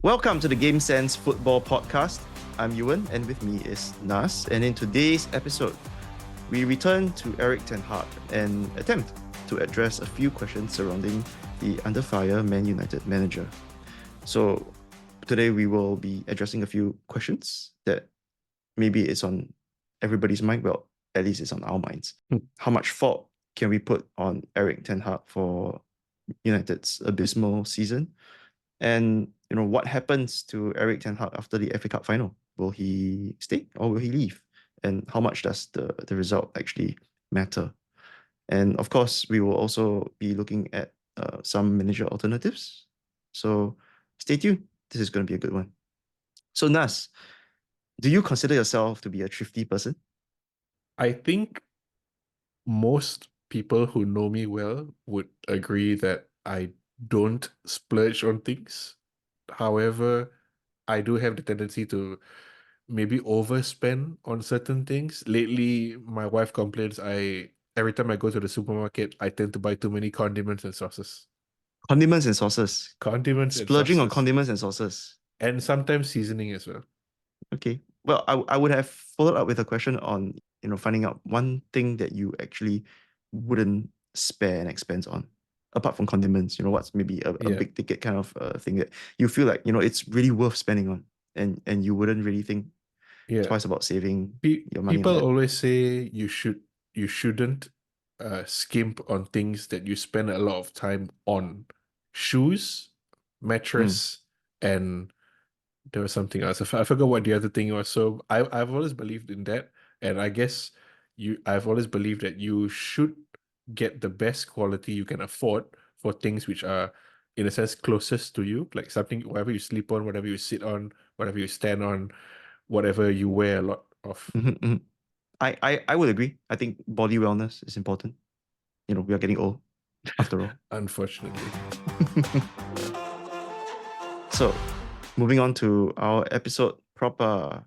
Welcome to the Game Sense Football Podcast. I'm Ewan, and with me is Nas. And in today's episode, we return to Erik Ten Hag and attempt to address a few questions surrounding the under fire Man United manager. So today we will be addressing a few questions that maybe it's on everybody's mind. Well, at least it's on our minds. How much fault can we put on Erik Ten Hag for United's abysmal season? And what happens to Erik Ten Hag after the FA Cup final? Will he stay or will he leave? And how much does the result actually matter? And of course, we will also be looking at some manager alternatives. So stay tuned. This is going to be a good one. So Nas, do you consider yourself to be a thrifty person? I think most people who know me well would agree that I don't splurge on things. However, I do have the tendency to maybe overspend on certain things. Lately, my wife complains every time I go to the supermarket, I tend to buy too many condiments and sauces. Condiments and sauces. Condiments and Splurging on sauces. condiments and sauces. And sometimes seasoning as well. Okay. Well, I would have followed up with a question on, finding out one thing that you actually wouldn't spare an expense on, apart from condiments. What's maybe a Yeah. big ticket kind of thing that you feel like, it's really worth spending on, and you wouldn't really think Yeah. twice about saving your money on People that. always say you shouldn't skimp on things that you spend a lot of time on. Shoes, mattress, and there was something else. I forgot what the other thing was. So I've always believed in that, and I guess I've always believed that you should get the best quality you can afford for things which are, in a sense, closest to you, like something, whatever you sleep on, whatever you sit on, whatever you stand on, whatever you wear a lot of. I would agree. I think body wellness is important. We are getting old after all. Unfortunately. So, moving on to our episode proper.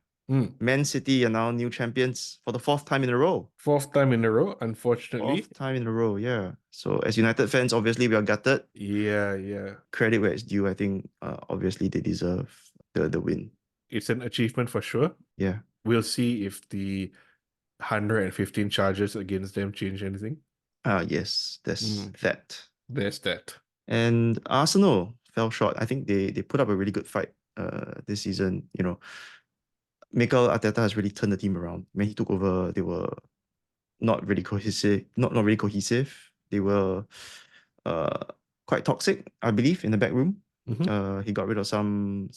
Man City are now new champions for the fourth time in a row. Fourth time in a row, unfortunately. Fourth time in a row, yeah. So as United fans, obviously we are gutted. Yeah. Credit where it's due. I think obviously they deserve the win. It's an achievement for sure. Yeah. We'll see if the 115 charges against them change anything. Yes, there's that. There's that. And Arsenal fell short. I think they put up a really good fight this season. Mikel Arteta has really turned the team around. When he took over, they were not really cohesive. Not really cohesive. They were quite toxic, I believe, in the back room. He got rid of some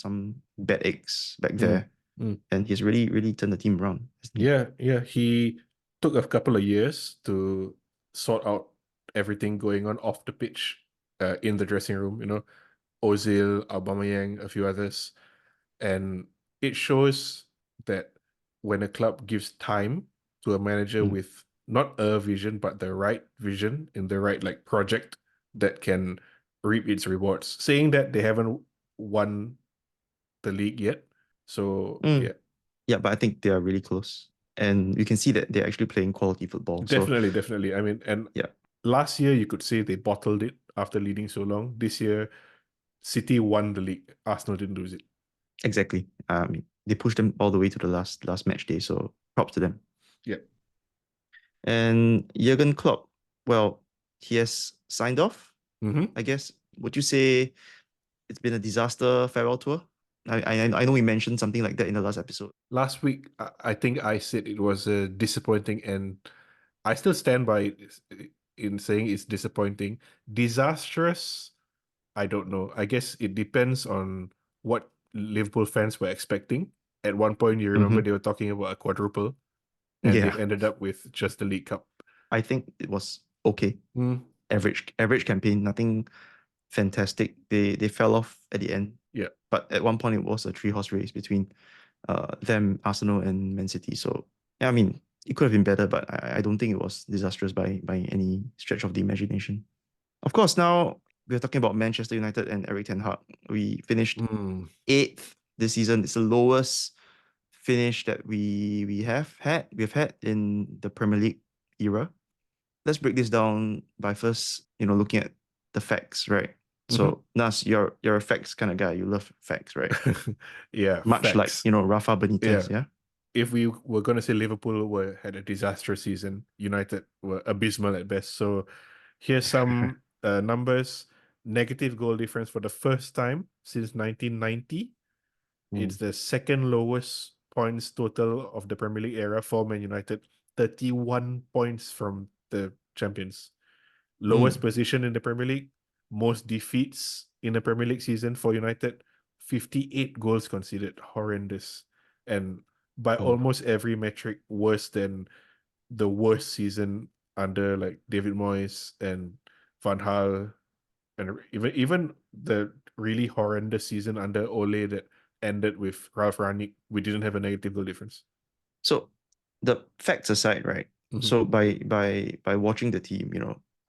bad eggs back there, and he's really turned the team around. Yeah. He took a couple of years to sort out everything going on off the pitch, in the dressing room. Ozil, Aubameyang, a few others, and it shows that when a club gives time to a manager with not a vision but the right vision in the right project that can reap its rewards. Saying that, they haven't won the league yet, so yeah, but I think they are really close, and you can see that they're actually playing quality football. Definitely. I mean, and yeah, last year you could say they bottled it after leading so long. This year, City won the league. Arsenal didn't lose it. Exactly. They pushed them all the way to the last match day, so props to them. Yeah. And Jurgen Klopp, well, he has signed off. I guess. Would you say it's been a disaster farewell tour? I know we mentioned something like that in the last episode. Last week, I think I said it was disappointing, and I still stand by it in saying it's disappointing. Disastrous, I don't know. I guess it depends on what Liverpool fans were expecting. At one point, you remember they were talking about a quadruple, and they've ended up with just the League Cup. I think it was okay. Average campaign, nothing fantastic. They fell off at the end. Yeah. But at one point, it was a three-horse race between them, Arsenal, and Man City. So, yeah, I mean, it could have been better, but I don't think it was disastrous by any stretch of the imagination. Of course, now we're talking about Manchester United and Erik Ten Hag. We finished 8th this season. It's the lowest finish that we've had in the Premier League era. Let's break this down by first, looking at the facts, right? So Nas, you're a facts kind of guy. You love facts, right? Yeah, Much like, facts. Rafa Yeah. Benitez, yeah? If we were going to say Liverpool had a disastrous season, United were abysmal at best. So here's some numbers. Negative goal difference for the first time since 1990. It's Mm, the second lowest points total of the Premier League era for Man United. 31 points from the champions. Lowest mm, position in the Premier League. Most defeats in the Premier League season for United. 58 goals conceded. Horrendous. And by oh. almost every metric, worse than the worst season under like David Moyes and Van Gaal, and even the really horrendous season under Ole that ended with Ralph Rangnick. We didn't have a negative goal difference. So the facts aside, right? Mhm. So by watching the team,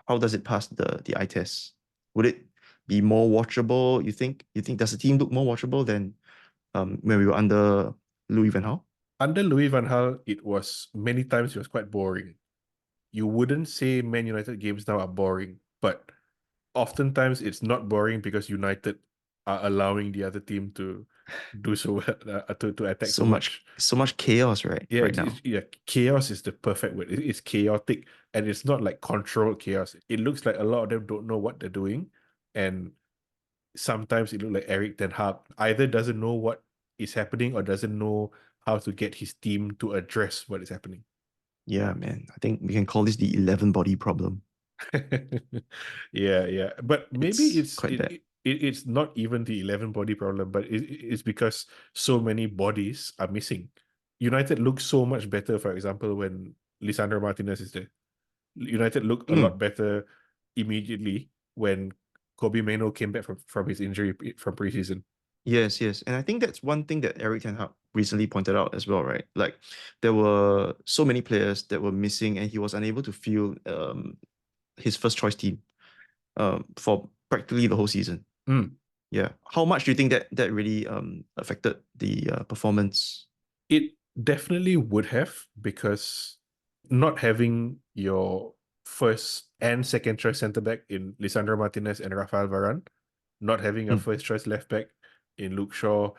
how does it pass the eye test? Would it be more watchable? You think does the team look more watchable than when we were under Louis Van Gaal? Under Louis Van Gaal, many times it was quite boring. You wouldn't say Man United games now are boring, but oftentimes it's not boring because United are allowing the other team to do so well, to attack so So much much. so much chaos, right? Yeah, Right now. yeah, chaos is the perfect word. It's chaotic, and it's not like controlled chaos. It looks like a lot of them don't know what they're doing, and sometimes it looks like Erik Ten Hag either doesn't know what is happening or doesn't know how to get his team to address what is happening. Yeah, man. I think we can call this the 11 body problem. Yeah, yeah. But maybe It's quite bad. it's not even the 11 body problem, but it's because so many bodies are missing. United looks so much better, for example, when Lisandro Martinez is there. United look a Mm. lot better immediately when Kobe Mainoo came back from his injury from preseason. Yes, yes. And I think that's one thing that Erik Ten Hag recently pointed out as well, right? Like there were so many players that were missing and he was unable to field his first choice team for practically the whole season. Mm. Yeah. How much do you think that really affected the performance? It definitely would have, because not having your first and second choice centre back in Lisandro Martinez and Rafael Varane, not having your Mm, first choice left back in Luke Shaw,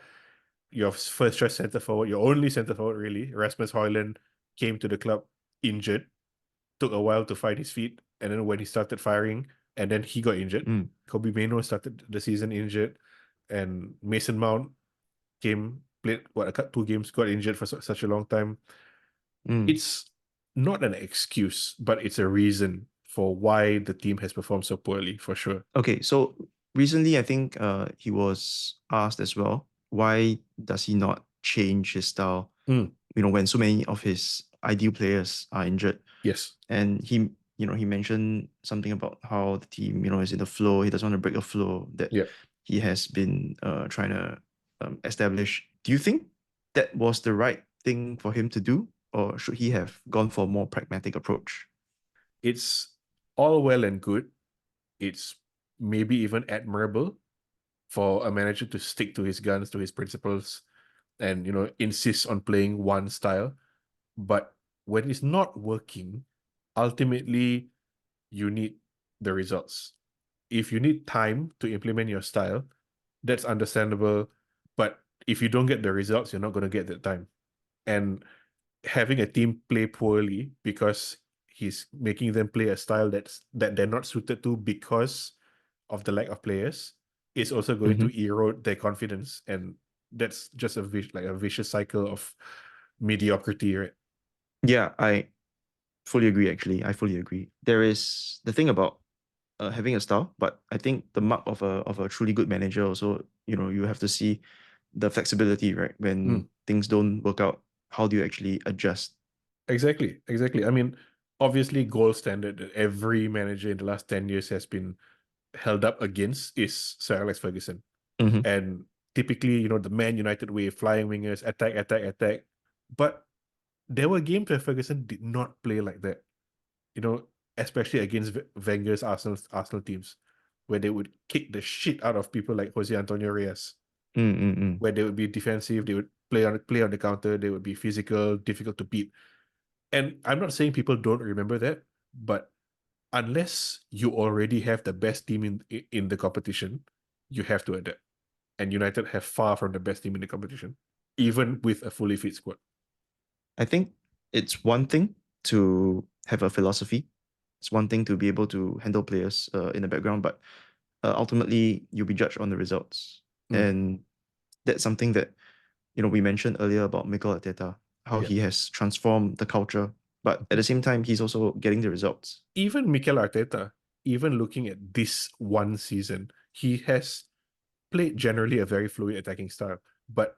your first choice centre forward, your only centre forward really, Rasmus Højlund, came to the club injured, took a while to find his feet, and then when he started firing, and then he got injured. mm, Kobe Mainoo started the season injured, and Mason Mount played what, 2 games, got injured for such a long time. mm. It's not an excuse, but it's a reason for why the team has performed so poorly, for sure. Okay, so recently I think he was asked as well, why does he not change his style, Mm, when so many of his ideal players are injured? yes. And he mentioned something about how the team, is in the flow. He doesn't want to break the flow that Yeah. he has been trying to establish. Do you think that was the right thing for him to do, or should he have gone for a more pragmatic approach? It's all well and good. It's maybe even admirable for a manager to stick to his guns, to his principles, and insist on playing one style. But when it's not working, ultimately you need the results. If you need time to implement your style, that's understandable. But if you don't get the results, you're not going to get that time. And having a team play poorly because he's making them play a style that they're not suited to because of the lack of players is also going to Mm-hmm. erode their confidence, and that's just like a vicious cycle of mediocrity, right? Yeah, I fully agree. Actually, I fully agree. There is the thing about having a style, but I think the mark of a truly good manager also, you have to see the flexibility, right? When Mm, things don't work out, how do you actually adjust? exactly. I mean, obviously, gold standard that every manager in the last 10 years has been held up against is Sir Alex Ferguson. Mm-hmm. And typically, the Man United way, flying wingers, attack, attack, attack. But there were games where Ferguson did not play like that, you know, especially against Wenger's Arsenal teams, where they would kick the shit out of people like Jose Antonio Reyes, Mm-mm-mm. where they would be defensive, they would play on the counter, they would be physical, difficult to beat. And I'm not saying people don't remember that, but unless you already have the best team in the competition, you have to adapt. And United have far from the best team in the competition, even with a fully fit squad. I think it's one thing to have a philosophy. It's one thing to be able to handle players in the background, but ultimately you'll be judged on the results. Mm. And that's something that, we mentioned earlier about Mikel Arteta, how Yeah. he has transformed the culture, but at the same time, he's also getting the results. Even Mikel Arteta, even looking at this one season, he has played generally a very fluid attacking style, but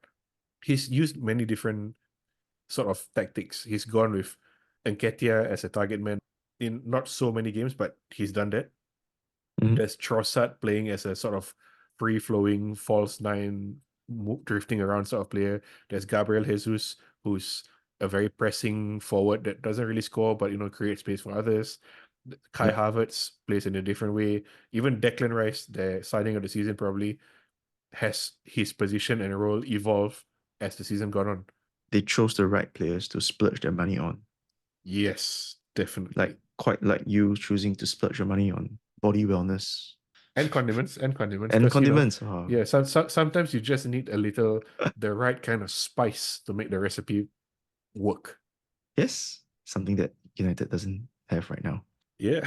he's used many different sort of tactics. He's gone with Nketiah as a target man in not so many games, but he's done that. Mhm. There's Trossard playing as a sort of free-flowing false nine, drifting around sort of player. There's Gabriel Jesus, who's a very pressing forward that doesn't really score, but creates space for others. Kai Yep. Havertz plays in a different way. Even Declan Rice, the signing of the season, probably has his position and role evolve as the season gone on. They chose the right players to splurge their money on. Yes, definitely. Like quite like you choosing to splurge your money on body wellness And condiments, and because condiments. Oh, yeah, sometimes you just need the right kind of spice to make the recipe work. yes, something that United doesn't have right now. Yeah.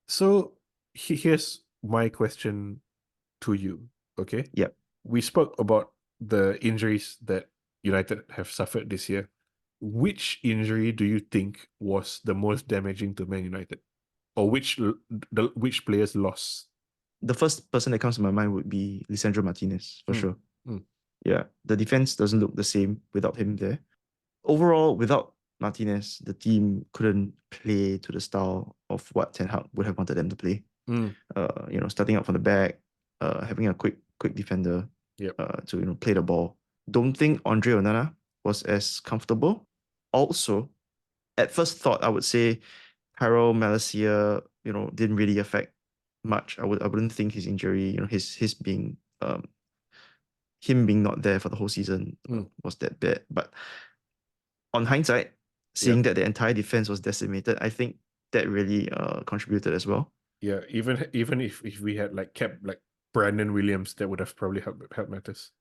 So here's my question to you. Okay, Yep. we spoke about the injuries that United have suffered this year. Which injury do you think was the most damaging to Man United, or which players lost? The first person that comes to my mind would be Lisandro Martinez, for Mm, sure. mm, Yeah, the defense doesn't look the same without him there. Overall, without Martinez, the team couldn't play to the style of what Ten Hag would have wanted them to play. mm. Starting out from the back, having a quick defender, Yep. to play the ball. Don't think Andre Onana was as comfortable. Also, at first thought, I would say Harold Malacia, didn't really affect much. I wouldn't think his injury, his being him being not there for the whole season Mm. was that bad. But on hindsight, seeing Yep. that the entire defense was decimated, I think that really contributed as well. Yeah. Even if we had like kept like Brandon Williams, that would have probably helped matters.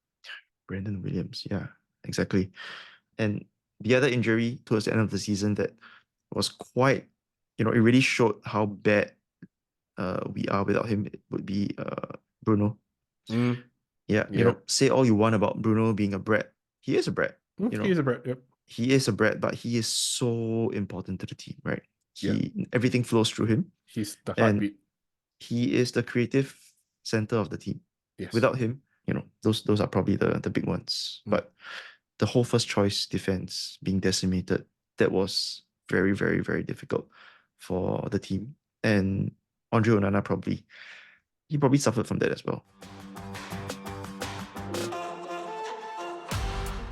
Brandon Williams, yeah, exactly. And the other injury towards the end of the season that was quite, it really showed how bad we are without him. It would be Bruno. Mm. Yeah, Yep. say all you want about Bruno being a brat. He is a brat. You know, He's a Brad. Yep. he is a brat, but he is so important to the team, right? Yeah. Everything flows through him, He's the and heartbeat. he is the creative center of the team. Yes. Without him, those are probably the big ones. Mm. But the whole first choice defense being decimated, that was very, very, very difficult for the team. And Andre Onana he probably suffered from that as well.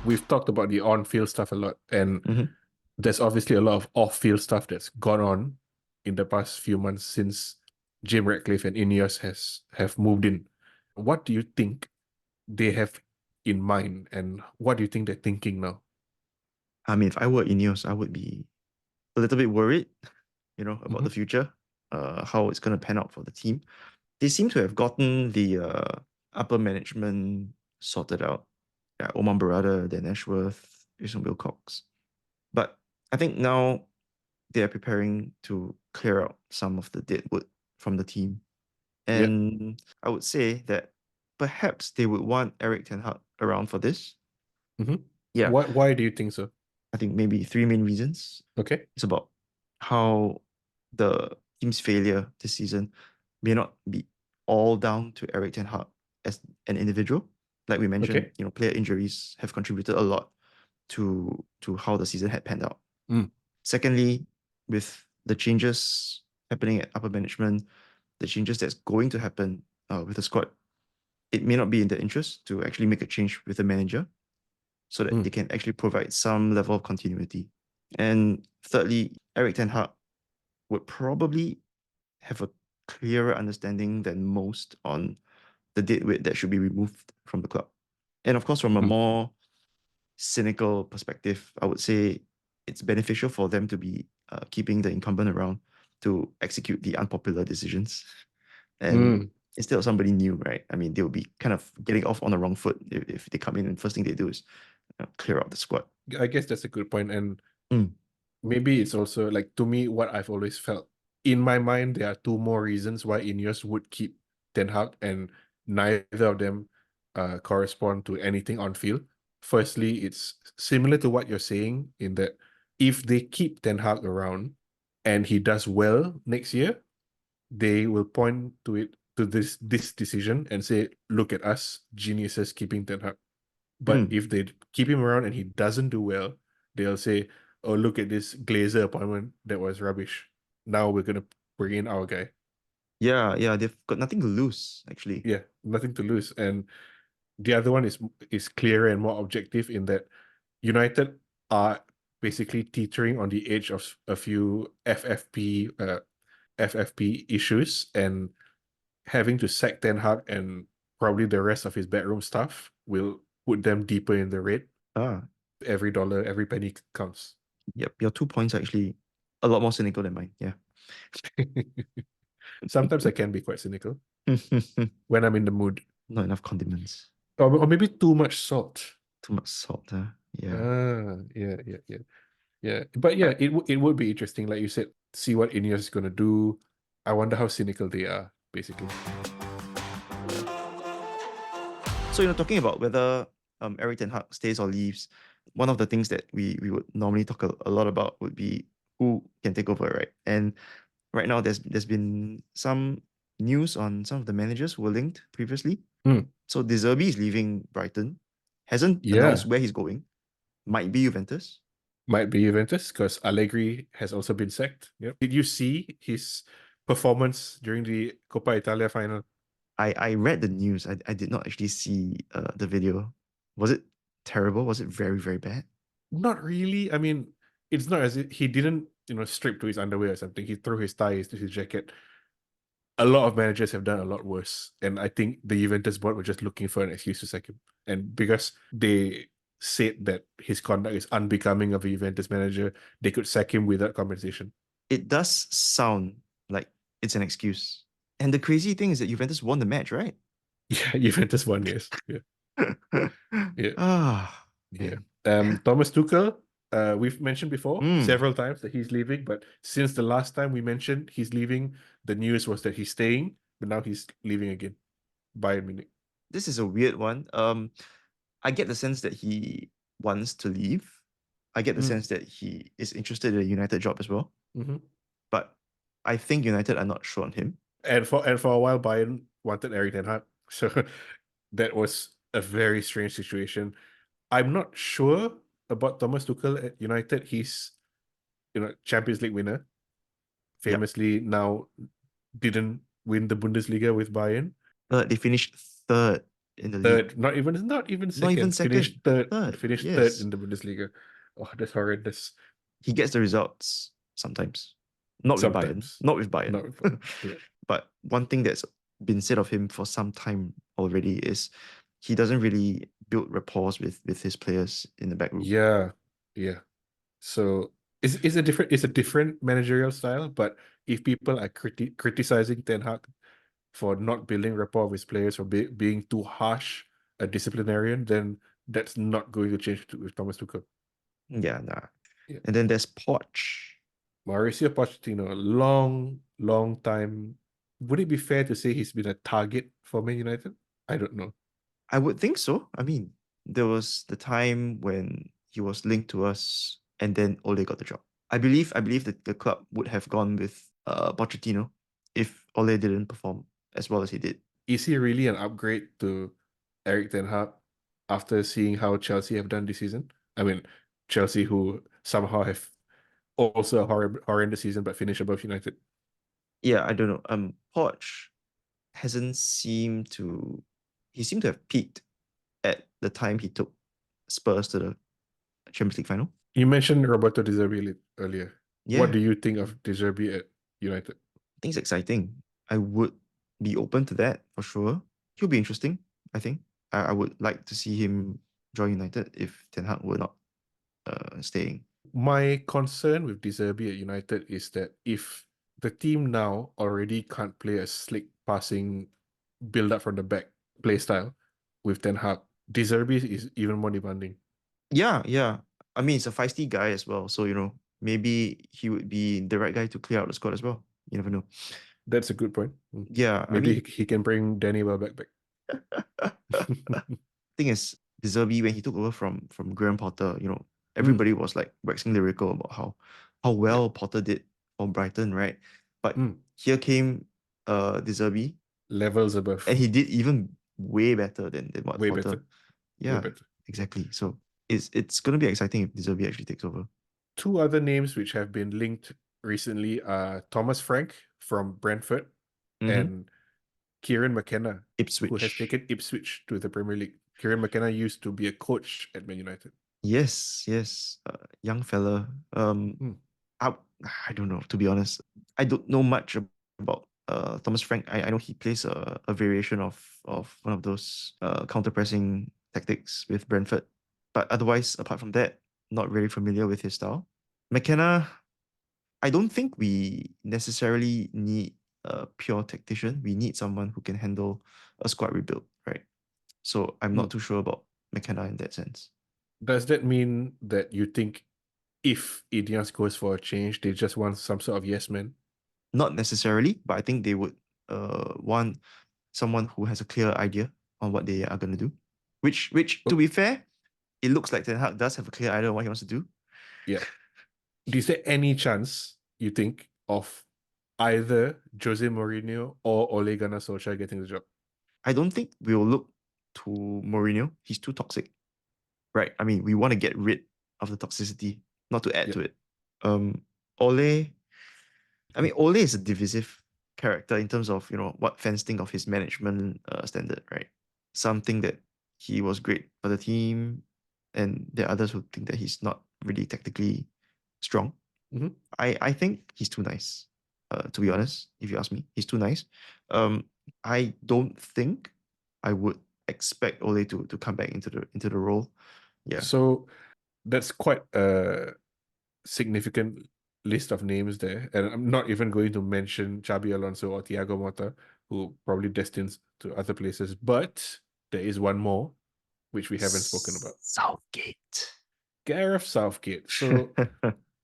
We've talked about the on-field stuff a lot, and Mhm. there's obviously a lot of off-field stuff that's gone on in the past few months since Jim Ratcliffe and Ineos have moved in. What do you think they have in mind, and what do you think they're thinking now? I mean, if I were Ineos, I would be a little bit worried, about the Mhm. future, how it's going to pan out for the team. They seem to have gotten the upper management sorted out. Yeah, Oman Barada, Dan Ashworth, Jason Wilcox. But I think now they are preparing to clear out some of the dead wood from the team. Yeah. And I would say that perhaps they would want Erik Ten Hag around for this. Mhm. Yeah, Why do you think so? I think maybe three main reasons. Okay. It's about how the team's failure this season may not be all down to Erik Ten Hag as an individual. Like we mentioned, Okay. player injuries have contributed a lot to how the season had panned out. Mm. Secondly, with the changes happening at upper management, the changes that's going to happen with the squad, it may not be in their interest to actually make a change with the manager so that they Mm. can actually provide some level of continuity. And thirdly, Erik Ten Hag would probably have a clearer understanding than most on the dead weight that should be removed from the club. And of course, from a Mm. more cynical perspective, I would say it's beneficial for them to be keeping the incumbent around to execute the unpopular decisions. And Mm. instead of somebody new, right? I mean, they'll be kind of getting off on the wrong foot if they come in and first thing they do is clear out the squad. I guess that's a good point. And Mm. maybe it's also like, to me, what I've always felt in my mind, there are two more reasons why Ineos would keep Ten Hag, and neither of them correspond to anything on field. Firstly, it's similar to what you're saying in that if they keep Ten Hag around and he does well next year, they will point to this decision and say, "Look at us, geniuses, keeping Ten Hag." But Mm. if they keep him around and he doesn't do well, they'll say, "Oh, look at this Glazer appointment that was rubbish. Now we're gonna bring in our guy." Yeah, they've got nothing to lose, actually. Yeah, nothing to lose. And the other one is clearer and more objective in that United are basically teetering on the edge of a few FFP issues, and having to sack Ten Hag and probably the rest of his backroom staff will put them deeper in the red. Ah, Every dollar, every penny counts. yep. Your 2 points are actually a lot more cynical than mine. Yeah. Sometimes I can be quite cynical when I'm in the mood. Not enough condiments. Or maybe too much salt. Too much salt, huh? Yeah. Yeah. But yeah, Right. it would be interesting, like you said, see what Ineos is gonna do. I wonder how cynical they are, basically. So, talking about whether Erik Ten Hag stays or leaves, one of the things that we would normally talk a lot about would be who can take over, right? And right now, there's been some news on some of the managers who were linked previously. Mm. So De Zerbi is leaving Brighton, hasn't announced Yeah, where he's going. Might be Juventus. might be Juventus because Allegri has also been sacked. Yep. Did you see his performance during the Coppa Italia final? I read the news. I did not actually see the video. Was it terrible? Was it very, very bad? Not really. I mean, it's not as if he didn't, strip to his underwear or something. He threw his ties to his jacket. A lot of managers have done a lot worse. And I think the Juventus board were just looking for an excuse to sack him. And because they said that his conduct is unbecoming of a Juventus manager, they could sack him without compensation. It does sound like it's an excuse. And the crazy thing is that Juventus won the match, right? Yeah, Juventus won, yes. Yeah. Yeah. Ah, Yeah. man. Thomas Tuchel, we've mentioned before Mm, several times that he's leaving, but since the last time we mentioned he's leaving, the news was that he's staying, but now he's leaving again. Bayern Munich. this is a weird one. I get the sense that he wants to leave. I get the Mm. sense that he is interested in a United job as well. Mm-hmm. But I think United are not sure on him. And for a while, Bayern wanted Erik Ten Hag, so that was a very strange situation. I'm not sure about Thomas Tuchel at United. He's Champions League winner, Yep. famously now didn't win the Bundesliga with Bayern. They finished third in the league. Third, not even Not even second. second. Third. Finished third Yes. in the Bundesliga. Oh, that's horrendous. He gets the results sometimes. Not with Bayern. Sometimes, Not with Bayern. not yeah, But one thing that's been said of him for some time already is he doesn't really build rapport with his players in the back room. yeah, yeah. So it's a different managerial style. But if people are criticizing Ten Hag for not building rapport with his players or being too harsh a disciplinarian, then that's not going to change with Thomas Tuchel. Yeah, nah. Yeah. And then there's Poch. Mauricio Pochettino, long time. Would it be fair to say he's been a target for Man United? I don't know. I would think so. I mean, there was the time when he was linked to us and then Ole got the job. I believe that the club would have gone with Pochettino if Ole didn't perform as well as he did. Is he really an upgrade to Erik Ten Hag after seeing how Chelsea have done this season? I mean, Chelsea who somehow have also a horrendous season but finish above United. Yeah, I don't know. Poch hasn't seemed to he seemed to have peaked at the time he took Spurs to the Champions League final. You mentioned Roberto De Zerbi earlier. What Yeah, do you think of De Zerbi at United? I think it's exciting. I would be open to that for sure. He'll be interesting, I think. I would like to see him join United if Ten Hag were not staying. My concern with De Zerbi at United is that if the team now already can't play a slick passing build up from the back play style with Ten Hag. De Zerbi is even more demanding. Yeah, yeah. I mean, he's a feisty guy as well. So, maybe he would be the right guy to clear out the squad as well. You never know. That's a good point. Yeah, I Maybe mean, he can bring Danny Welbeck back. thing is, De Zerbi, when he took over from Graham Potter, Mm, everybody was like waxing lyrical about how yeah. well Potter did for Brighton, right? But Mm, here came De Zerbi, levels and above. he did even way better than what Way Potter. better. Way Yeah, better. exactly. So it's gonna be exciting if De Zerbi actually takes over. Two other names which have been linked recently are Thomas Frank from Brentford Mm-hmm. and Kieran McKenna, who has Ipswich. taken Ipswich to the Premier League. Kieran McKenna used to be a coach at Man United. Yes, yes, young fella. Hmm. I I don't know, to be honest. I don't know much about Thomas Frank. I know he plays a variation of one of those counter pressing tactics with Brentford, but otherwise, apart from that, not very familiar with his style. McKenna, I don't think we necessarily need a pure tactician. We need someone who can handle a squad rebuild, right? So I'm Hmm. not too sure about McKenna in that sense. Does that mean that you think if Ineos goes for a change, they just want some sort of yes man? Not necessarily, but I think they would want someone who has a clear idea on what they are going to do. Which to Oh, be fair, it looks like Ten Hag does have a clear idea on what he wants to do. yeah. Is there any chance you think of either Jose Mourinho or Ole Gunnar Solskjaer getting the job? I don't think we'll look to Mourinho. He's too toxic, right? I mean, we want to get rid of the toxicity, not to add Yeah. to it. Ole, I mean, Ole is a divisive character in terms of what fans think of his management standard, right? Some think that he was great for the team, and there are others who think that he's not really tactically strong. Mm-hmm. I think he's too nice. To be Mm-hmm. honest, if you ask me, he's too nice. I don't think I would expect Ole to come back into the role. Yeah. So that's quite a significant list of names there. And I'm not even going to mention Xabi Alonso or Thiago Motta, who probably destined to other places. But there is one more, which we haven't spoken about. Southgate. Gareth Southgate. So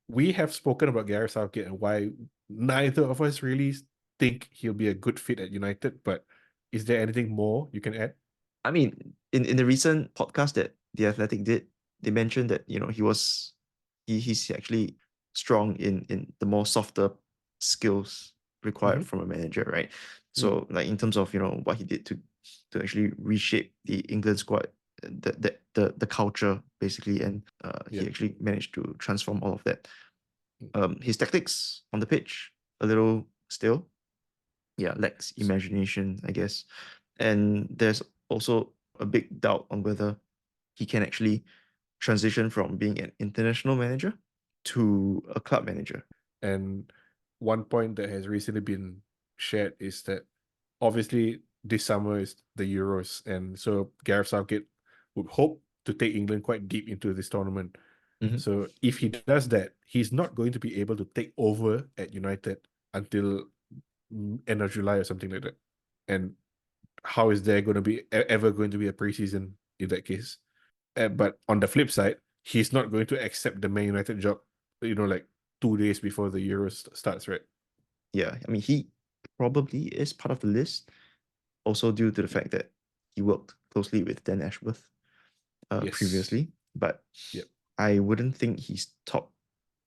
we have spoken about Gareth Southgate and why neither of us really think he'll be a good fit at United. But is there anything more you can add? I mean, in the recent podcast that The Athletic did, they mentioned that he's actually strong in the more softer skills required Mm-hmm. from a manager, right? Mm. So like in terms of what he did to actually reshape the England squad, the culture basically, and Yeah. he actually managed to transform all of that. Mm. His tactics on the pitch a little still, yeah, lacks imagination, I guess. And there's also a big doubt on whether he can actually transition from being an international manager to a club manager. And one point that has recently been shared is that obviously this summer is the Euros, and so Gareth Southgate would hope to take England quite deep into this tournament. Mhm. So if he does that, he's not going to be able to take over at United until end of July or something like that. And how is there going to be ever going to be a preseason in that case? But on the flip side, he's not going to accept the Man United job, like 2 days before the Euros starts, right? Yeah, I mean, he probably is part of the list, also due to the fact that he worked closely with Dan Ashworth Yes. previously, but Yep. I wouldn't think he's top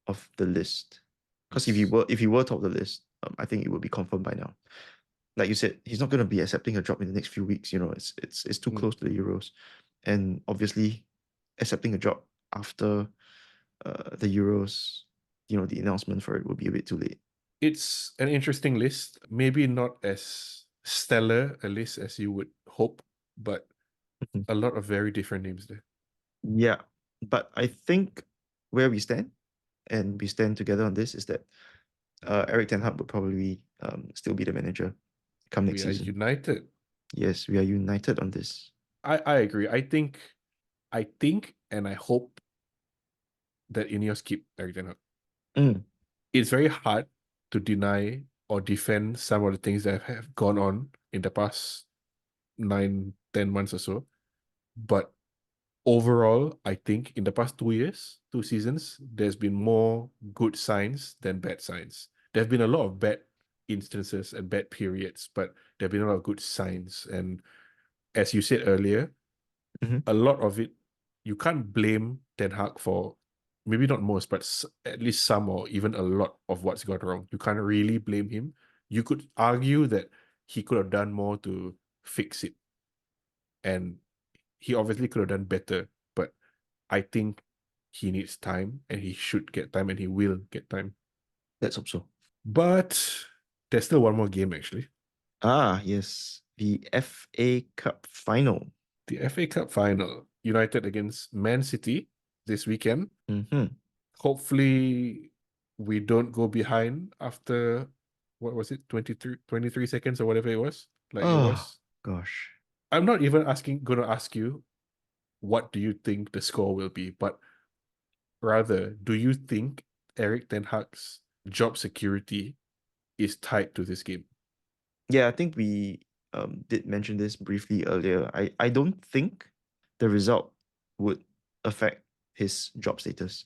of the list. Because if he Yes. were if he were top of the list, I think it would be confirmed by now. Like you said, he's not going to be accepting a job in the next few weeks. It's too Mm. close to the Euros, and obviously, accepting a job after the Euros, the announcement for it would be a bit too late. It's an interesting list. Maybe not as stellar a list as you would hope, but Mhm. a lot of very different names there. Yeah, but I think where we stand, and we stand together on this, is that Erik Ten Hag would probably still be the manager come next We are season. united. Yes, we are united on this. I agree. I think and I hope that Ineos keep Erik Ten Hag. Mm, It's very hard to deny or defend some of the things that have gone on in the past 9, 10 months or so. But overall, I think in the past 2 years, 2 seasons, there's been more good signs than bad signs. There have been a lot of bad instances and bad periods, but there have been a lot of good signs. And as you said earlier, Mhm. a lot of it, you can't blame Ten Hag for maybe not most, but at least some or even a lot of what's gone wrong. You can't really blame him. You could argue that he could have done more to fix it. And he obviously could have done better, but I think he needs time and he should get time and he will get time. Let's hope so. But there's still one more game actually. Ah, yes. The FA Cup final. The FA Cup final. United against Man City this weekend. Mm-hmm. Hopefully we don't go behind after what was it, 23 seconds or whatever it was. Like it Oh, was. gosh. I'm not even gonna ask you what do you think the score will be, but rather, do you think Erik Ten Hag's job security is tied to this game? Yeah, I think we did mention this briefly earlier. I don't think the result would affect his job status.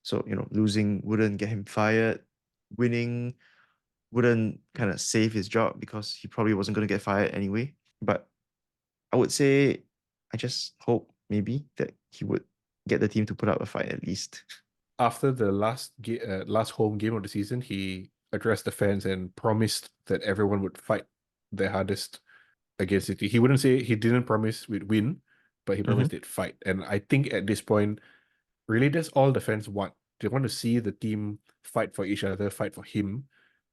So, losing wouldn't get him fired. Winning wouldn't kind of save his job because he probably wasn't going to get fired anyway. But I would say I just hope maybe that he would get the team to put up a fight at least. After the last home game of the season, he addressed the fans and promised that everyone would fight their hardest against City. He didn't promise we'd win, but he promised Mm-hmm. they'd fight. And I think at this point, really that's all the fans want. They want to see the team fight for each other, fight for him.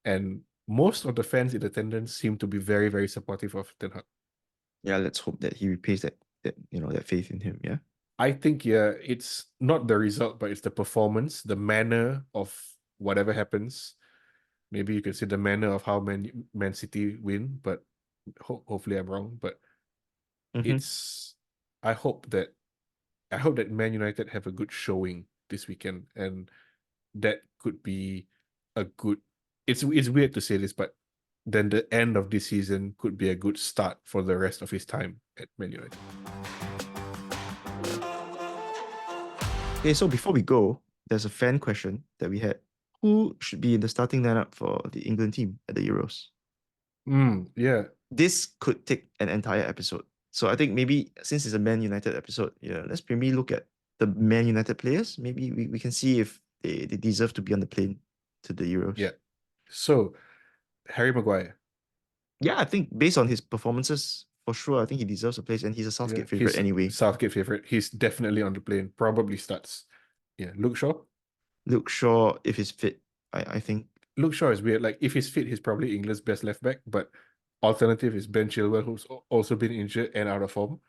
And most of the fans in attendance seem to be very, very supportive of Ten Hag. Yeah, let's hope that he repays that faith in him. Yeah. I think, yeah, it's not the result, but it's the performance, the manner of whatever happens. Maybe you can say the manner of how Man City win, but hopefully I'm wrong. But Mm-hmm. it's I hope that Man United have a good showing this weekend, and that could be a good. It's weird to say this, but then the end of this season could be a good start for the rest of his time at Man United. Okay, so before we go, there's a fan question that we had. Who should be in the starting lineup for the England team at the Euros? Yeah. This could take an entire episode. So I think maybe since it's a Man United episode, let's maybe look at the Man United players. Maybe we can see if they deserve to be on the plane to the Euros. Yeah. So Harry Maguire. Yeah, I think based on his performances, for sure, I think he deserves a place and he's a Yeah, Southgate favorite he's anyway. Southgate favorite. He's definitely on the plane. Probably starts. Yeah, Luke Shaw. Luke Shaw, if he's fit, I think. Luke Shaw is weird. Like if he's fit, he's probably England's best left back. But alternative is Ben Chilwell, who's also been injured and out of form.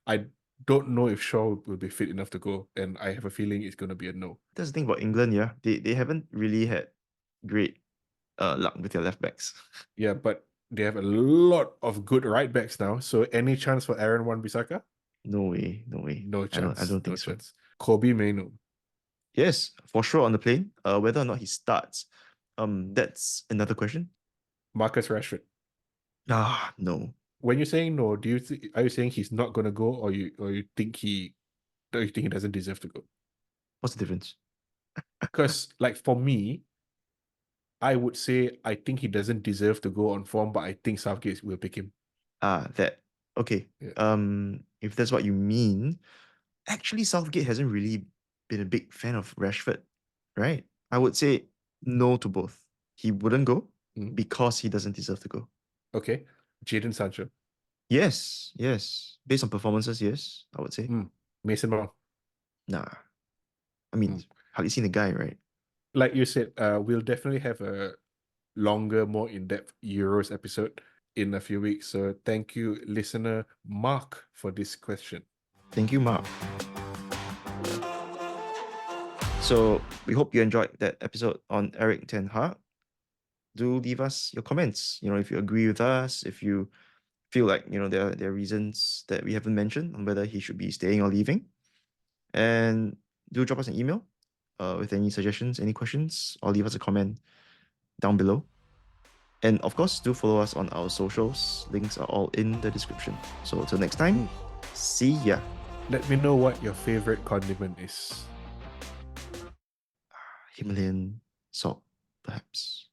I don't know if Shaw will be fit enough to go, and I have a feeling it's going to be a no. That's the thing about England, yeah. They haven't really had great luck with their left backs. Yeah, but they have a lot of good right backs now. So any chance for Aaron Wan-Bissaka? No way, no way. No I chance. don't No think so. chance. Kobe Mainoo. Yes, for sure on the plane. Whether or not he starts, that's another question. Marcus Rashford. Ah, no. When you're saying no, are you saying he's not gonna go, or you think he doesn't deserve to go? What's the difference? Because like for me, I would say I think he doesn't deserve to go on form, but I think Southgate will pick him. That okay. Yeah. If that's what you mean, actually Southgate hasn't really been a big fan of Rashford, right? I would say no to both. He wouldn't go Mm. because he doesn't deserve to go. Okay. Jadon Sancho. Yes, yes. Based on performances, yes, I would say. Mason Mount. Nah. I mean, Mm. hardly seen the guy, right? Like you said, we'll definitely have a longer, more in-depth Euros episode in a few weeks. So thank you, listener Mark, for this question. Thank you, Mark. So we hope you enjoyed that episode on Erik Ten Hag. Do leave us your comments. If you agree with us, if you feel like there are reasons that we haven't mentioned on whether he should be staying or leaving, and do drop us an email with any suggestions, any questions, or leave us a comment. down below. And of course, do follow us on our socials. Links are all in the description. So till next time, see ya. Let me know what your favorite condiment is. Himalayan salt, perhaps.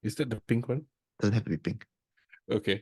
Is that the pink one? Doesn't have to be pink. Okay.